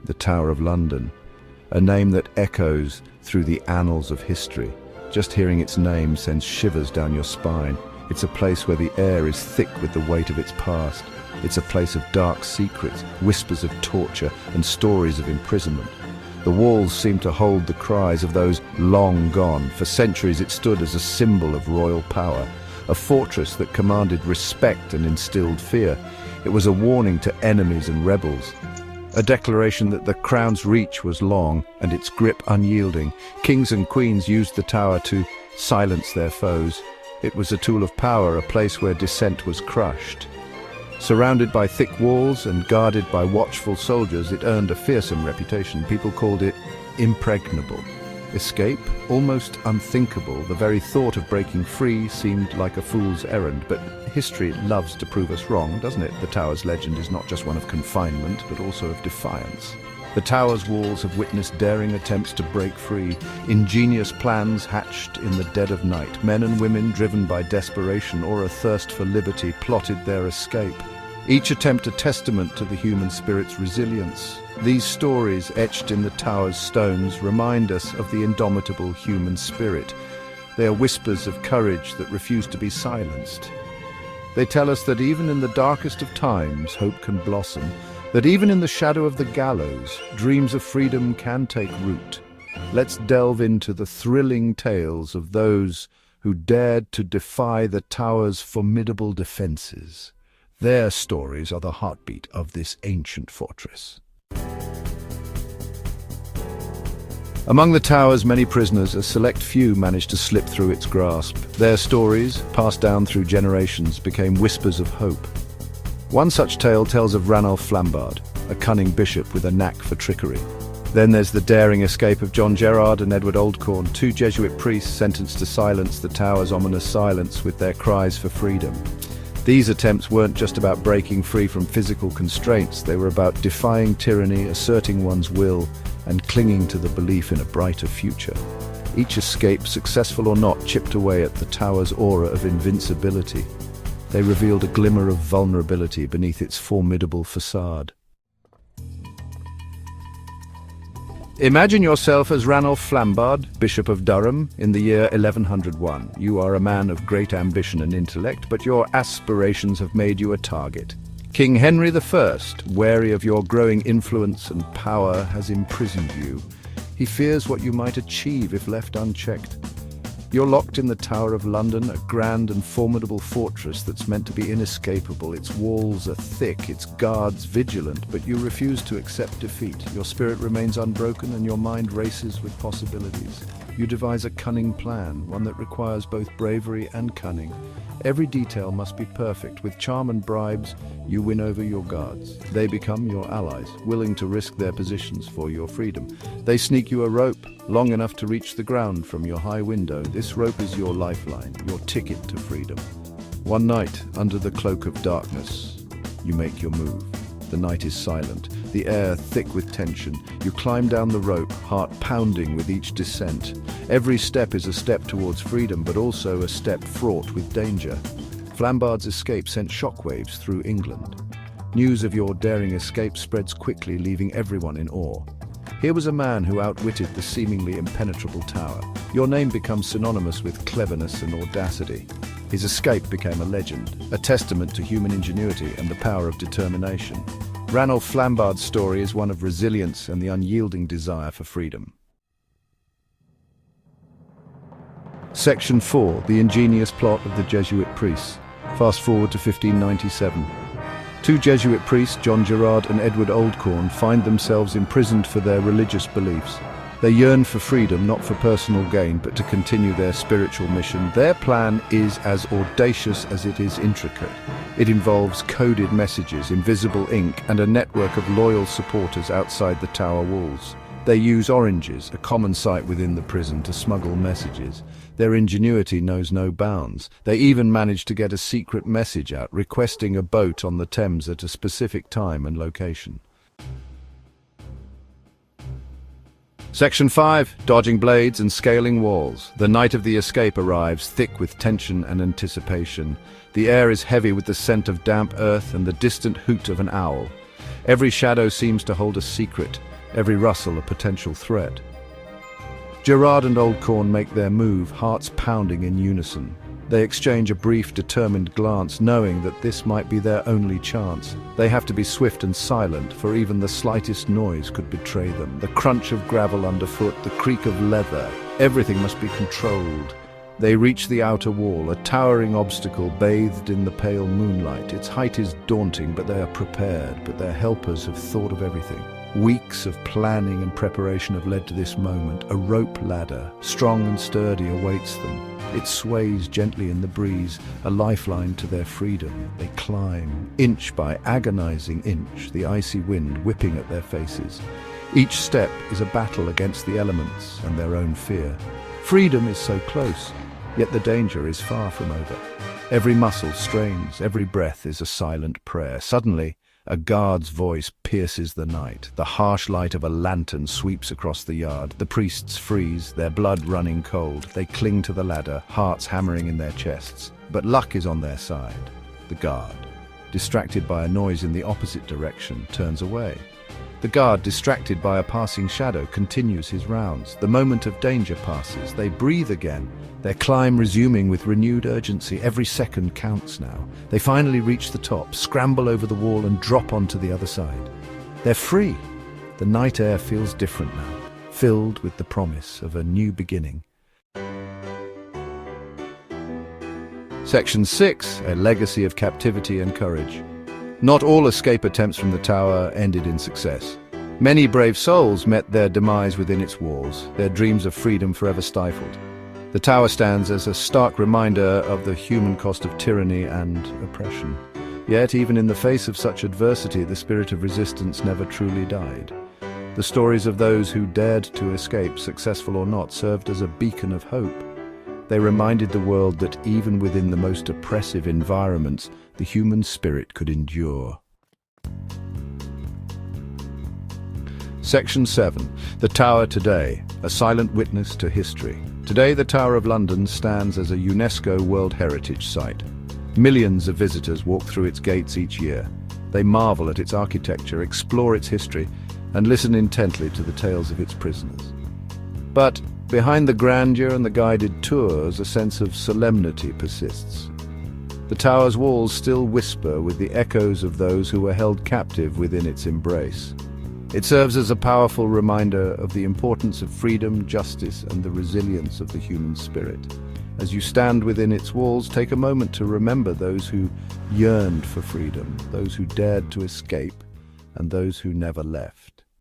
the Tower of London, a name that echoes through the annals of history. Just hearing its name sends shivers down your spine. It's a place where the air is thick with the weight of its past. It's a place of dark secrets, whispers of torture, and stories of imprisonment. The walls seem to hold the cries of those long gone. For centuries it stood as a symbol of royal power, a fortress that commanded respect and instilled fear. It was a warning to enemies and rebels, a declaration that the crown's reach was long and its grip unyielding. Kings and queens used the tower to silence their foes. It was a tool of power, a place where dissent was crushed. Surrounded by thick walls and guarded by watchful soldiers, it earned a fearsome reputation. People called it impregnable. Escape, almost unthinkable. The very thought of breaking free seemed like a fool's errand, but history loves to prove us wrong, doesn't it? The tower's legend is not just one of confinement, but also of defiance. The tower's walls have witnessed daring attempts to break free, ingenious plans hatched in the dead of night. Men and women, driven by desperation or a thirst for liberty, plotted their escape. Each attempt a testament to the human spirit's resilience. These stories, etched in the tower's stones, remind us of the indomitable human spirit. They are whispers of courage that refuse to be silenced. They tell us that even in the darkest of times, hope can blossom, that even in the shadow of the gallows, dreams of freedom can take root. Let's delve into the thrilling tales of those who dared to defy the tower's formidable defenses. Their stories are the heartbeat of this ancient fortress. Among the tower's many prisoners, a select few managed to slip through its grasp. Their stories, passed down through generations, became whispers of hope. One such tale tells of Ranulph Flambard, a cunning bishop with a knack for trickery. Then there's the daring escape of John Gerard and Edward Oldcorn, two Jesuit priests sentenced to silence the tower's ominous silence with their cries for freedom. These attempts weren't just about breaking free from physical constraints, they were about defying tyranny, asserting one's will, and clinging to the belief in a brighter future. Each escape, successful or not, chipped away at the tower's aura of invincibility. They revealed a glimmer of vulnerability beneath its formidable facade. Imagine yourself as Ranulph Flambard, Bishop of Durham, in the year 1101. You are a man of great ambition and intellect, but your aspirations have made you a target. King Henry I, wary of your growing influence and power, has imprisoned you. He fears what you might achieve if left unchecked. You're locked in the Tower of London, a grand and formidable fortress that's meant to be inescapable. Its walls are thick, its guards vigilant, but you refuse to accept defeat. Your spirit remains unbroken and your mind races with possibilities. You devise a cunning plan, one that requires both bravery and cunning. Every detail must be perfect. With charm and bribes, you win over your guards. They become your allies, willing to risk their positions for your freedom. They sneak you a rope, long enough to reach the ground from your high window. This rope is your lifeline, your ticket to freedom. One night, under the cloak of darkness, you make your move. The night is silent, the air thick with tension. You climb down the rope, heart pounding with each descent. Every step is a step towards freedom, but also a step fraught with danger. Flambard's escape sent shockwaves through England. News of your daring escape spreads quickly, leaving everyone in awe. Here was a man who outwitted the seemingly impenetrable tower. Your name becomes synonymous with cleverness and audacity. His escape became a legend, a testament to human ingenuity and the power of determination. Ranulph Flambard's story is one of resilience and the unyielding desire for freedom. Section 4. The ingenious plot of the Jesuit priests. Fast forward to 1597. Two Jesuit priests, John Gerard and Edward Oldcorn, find themselves imprisoned for their religious beliefs. They yearn for freedom, not for personal gain, but to continue their spiritual mission. Their plan is as audacious as it is intricate. It involves coded messages, invisible ink, and a network of loyal supporters outside the tower walls. They use oranges, a common sight within the prison, to smuggle messages. Their ingenuity knows no bounds. They even manage to get a secret message out, requesting a boat on the Thames at a specific time and location. Section 5. Dodging blades and scaling walls. The night of the escape arrives, thick with tension and anticipation. The air is heavy with the scent of damp earth and the distant hoot of an owl. Every shadow seems to hold a secret. every rustle a potential threat. Gerard and Old Corn make their move, hearts pounding in unison. They exchange a brief, determined glance, knowing that this might be their only chance. They have to be swift and silent, for even the slightest noise could betray them. The crunch of gravel underfoot, the creak of leather, everything must be controlled. They reach the outer wall, a towering obstacle bathed in the pale moonlight. Its height is daunting, but they are prepared, but their helpers have thought of everything. Weeks of planning and preparation have led to this moment. A rope ladder, strong and sturdy, awaits them. It sways gently in the breeze, a lifeline to their freedom. They climb, inch by agonizing inch, the icy wind whipping at their faces. Each step is a battle against the elements and their own fear. Freedom is so close, yet the danger is far from over. Every muscle strains, every breath is a silent prayer. Suddenly, a guard's voice pierces the night. The harsh light of a lantern sweeps across the yard. The priests freeze, their blood running cold. They cling to the ladder, hearts hammering in their chests. But luck is on their side. The guard, distracted by a noise in the opposite direction, turns away. The guard, distracted by a passing shadow, continues his rounds. The moment of danger passes. They breathe again, their climb resuming with renewed urgency. Every second counts now. They finally reach the top, scramble over the wall and drop onto the other side. They're free. The night air feels different now, filled with the promise of a new beginning. Section 6, a legacy of captivity and courage. Not all escape attempts from the tower ended in success. Many brave souls met their demise within its walls, their dreams of freedom forever stifled. The tower stands as a stark reminder of the human cost of tyranny and oppression. Yet, even in the face of such adversity, the spirit of resistance never truly died. The stories of those who dared to escape, successful or not, served as a beacon of hope. They reminded the world that even within the most oppressive environments, the human spirit could endure. Section 7. The Tower Today, a silent witness to history. Today, the Tower of London stands as a UNESCO World Heritage Site. Millions of visitors walk through its gates each year. They marvel at its architecture, explore its history, and listen intently to the tales of its prisoners. But behind the grandeur and the guided tours, a sense of solemnity persists. The tower's walls still whisper with the echoes of those who were held captive within its embrace. It serves as a powerful reminder of the importance of freedom, justice, and the resilience of the human spirit. As you stand within its walls, take a moment to remember those who yearned for freedom, those who dared to escape, and those who never left.